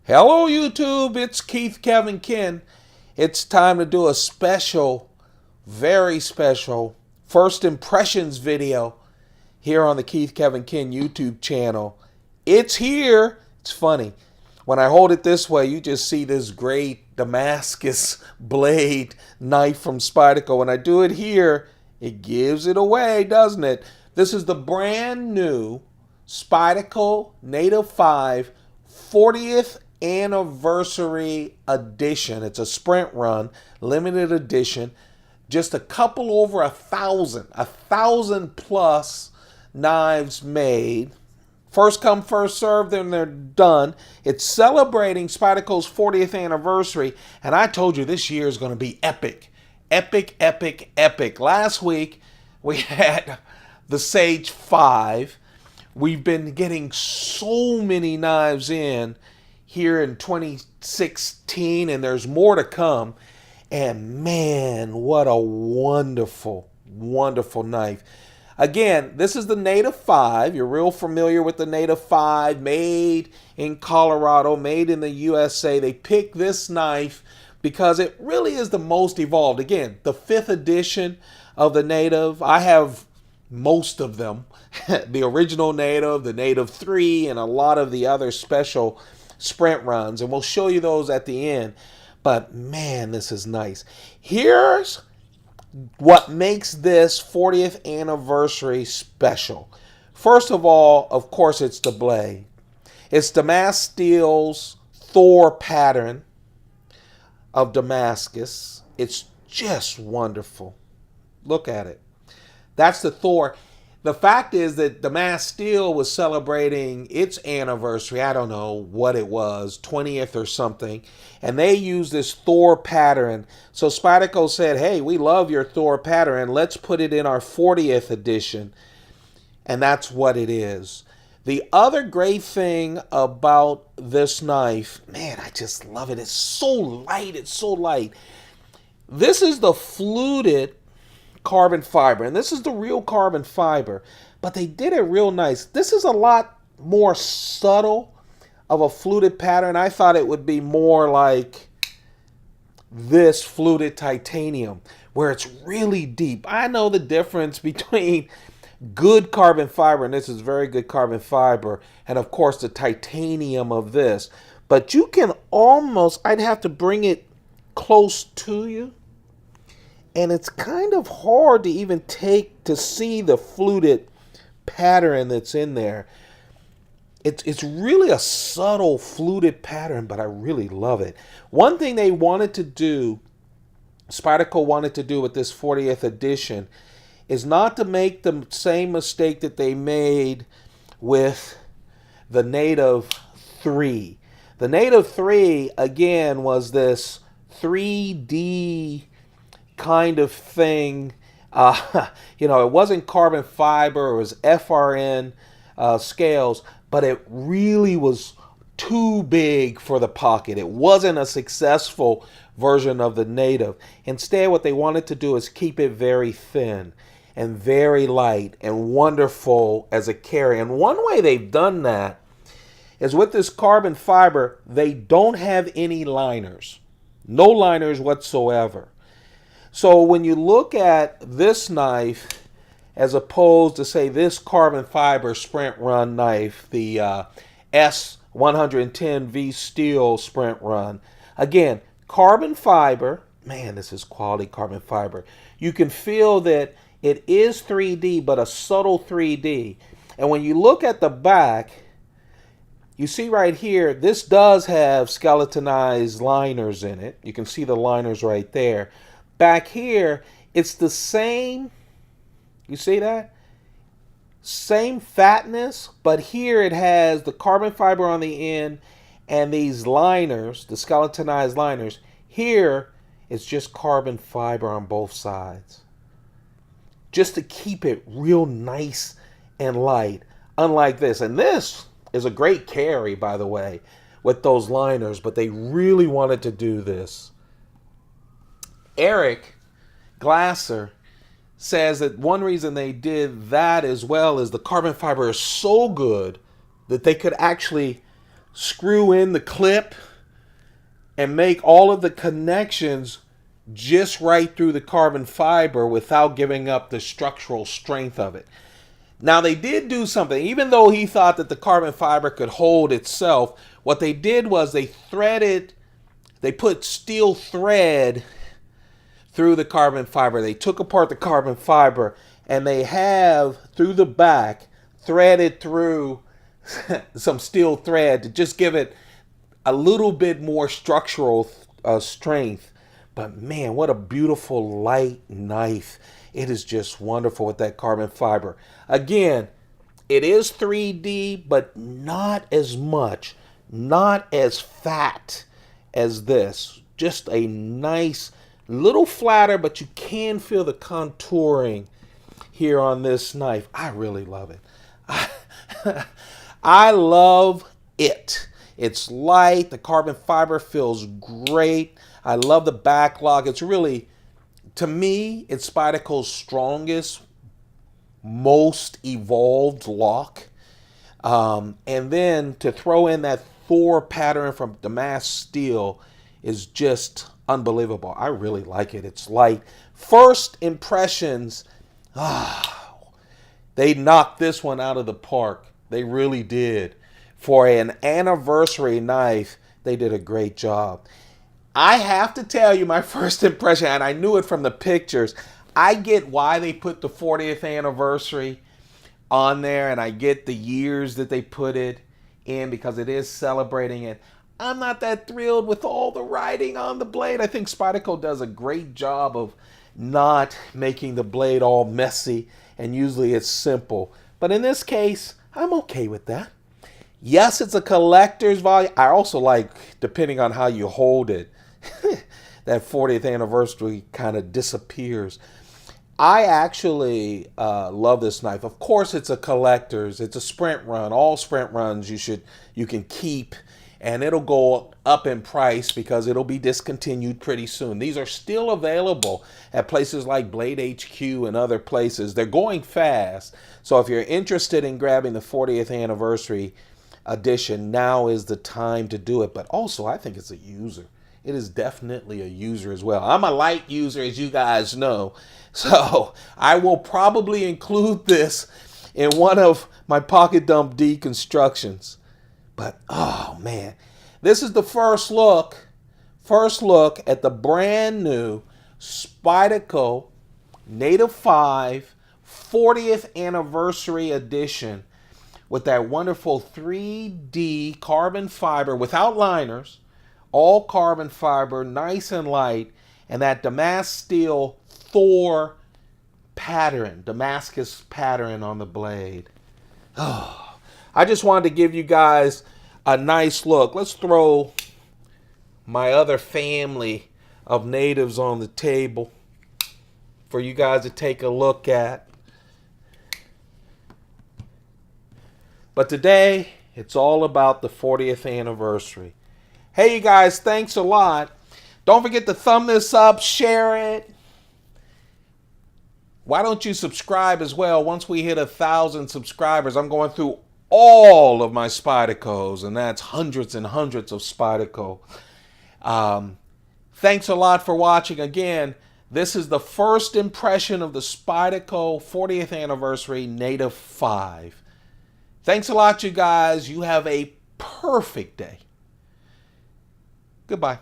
Hello YouTube, it's Keith Kevin Ken. It's time to do a special, very special first impressions video here on the Keith Kevin Ken YouTube channel. It's here. It's funny. When I hold it this way, you just see this great Damascus blade knife from Spyderco. When I do it here, it gives it away, doesn't it? This is the brand new Spyderco Native 5 40th anniversary edition. It's a sprint run, limited edition. Just a couple over a thousand plus knives made. First come, first serve, then they're done. It's celebrating Spyderco's 40th anniversary, and I told you this year is going to be epic. Epic, epic, epic. Last week, we had the Sage 5. We've been getting so many knives in here in 2016, and there's more to come. And man, what a wonderful, wonderful knife. Again, this is the Native 5. You're real familiar with the Native 5, made in Colorado, made in the USA. They picked this knife because it really is the most evolved. Again, the 5th edition of the Native. I have most of them. The original Native, the Native 3, and a lot of the other special sprint runs. And we'll show you those at the end. But man, this is nice. Here's what makes this 40th anniversary special. First of all, of course, it's the blade. It's Damascus Steel's Thor pattern of Damascus. It's just wonderful. Look at it. That's the Thor. The fact is that Damascus Steel was celebrating its anniversary. I don't know what it was, 20th or something. And they used this Thor pattern. So Spyderco said, hey, we love your Thor pattern. Let's put it in our 40th edition. And that's what it is. The other great thing about this knife, man, I just love it. It's so light. It's so light. This is the fluted carbon fiber, and this is the real carbon fiber, but they did it real nice. This is a lot more subtle of a fluted pattern. I thought it would be more like this fluted titanium, where it's really deep. I know the difference between good carbon fiber, and this is very good carbon fiber, and of course the titanium of this, but you can almost, I'd have to bring it close to you, and it's kind of hard to even take to see the fluted pattern that's in there. It's really a subtle fluted pattern, but I really love it. One thing they wanted to do, Spyderco wanted to do with this 40th edition, is not to make the same mistake that they made with the Native 3. The Native 3, again, was this 3D kind of thing. It wasn't carbon fiber, it was FRN scales, but it really was too big for the pocket. It wasn't a successful version of the Native. Instead, what they wanted to do is keep it very thin and very light and wonderful as a carry. And one way they've done that is with this carbon fiber, they don't have any liners. No liners whatsoever. So when you look at this knife, as opposed to, say, this carbon fiber sprint run knife, the S110V steel sprint run, again, carbon fiber, man, this is quality carbon fiber. You can feel that it is 3D, but a subtle 3D. And when you look at the back, you see right here, this does have skeletonized liners in it. You can see the liners right there. Back here, it's the same, you see that? Same fatness, but here it has the carbon fiber on the end and these liners, the skeletonized liners. Here, it's just carbon fiber on both sides. Just to keep it real nice and light, unlike this. And this is a great carry, by the way, with those liners, but they really wanted to do this. Eric Glasser says that one reason they did that as well is the carbon fiber is so good that they could actually screw in the clip and make all of the connections just right through the carbon fiber without giving up the structural strength of it. Now they did do something. Even though he thought that the carbon fiber could hold itself, what they did was they put steel thread through the carbon fiber. They took apart the carbon fiber and they have, through the back, threaded through some steel thread to just give it a little bit more structural strength. But man, what a beautiful light knife. It is just wonderful with that carbon fiber. Again, it is 3D, but not as much, not as fat as this. Just a nice, little flatter, but you can feel the contouring here on this knife. I really love it. I love it. It's light. The carbon fiber feels great. I love the backlog. It's really, to me, it's Spyderco's strongest, most evolved lock. And then to throw in that Thor pattern from Damask steel is just unbelievable. I really like it. It's light. First impressions, they knocked this one out of the park. They really did. For an anniversary knife, they did a great job. I have to tell you my first impression, and I knew it from the pictures. I get why they put the 40th anniversary on there, and I get the years that they put it in because it is celebrating it. I'm not that thrilled with all the writing on the blade. I think Spyderco does a great job of not making the blade all messy, and usually it's simple. But in this case, I'm okay with that. Yes, it's a collector's volume. I also like, depending on how you hold it, that 40th anniversary kind of disappears. I actually love this knife. Of course, it's a collector's. It's a sprint run. All sprint runs you can keep, and it'll go up in price because it'll be discontinued pretty soon. These are still available at places like Blade HQ and other places. They're going fast. So if you're interested in grabbing the 40th anniversary edition, now is the time to do it. But also, I think it's a user. It is definitely a user as well. I'm a light user, as you guys know. So I will probably include this in one of my pocket dump deconstructions. But oh man, this is the first look at the brand new Spyderco Native 5 40th anniversary edition with that wonderful 3D carbon fiber without liners, all carbon fiber, nice and light, and that Damask steel Thor pattern, Damascus pattern on the blade. Oh, I just wanted to give you guys a nice look. Let's throw my other family of natives on the table for you guys to take a look at. But today, it's all about the 40th anniversary. Hey, you guys, thanks a lot. Don't forget to thumb this up, share it. Why don't you subscribe as well? Once we hit 1,000 subscribers, I'm going through all of my Spydercos, and that's hundreds and hundreds of Spyderco. Thanks a lot for watching. Again, this is the first impression of the Spyderco 40th anniversary Native 5. Thanks a lot, you guys. You have a perfect day. Goodbye.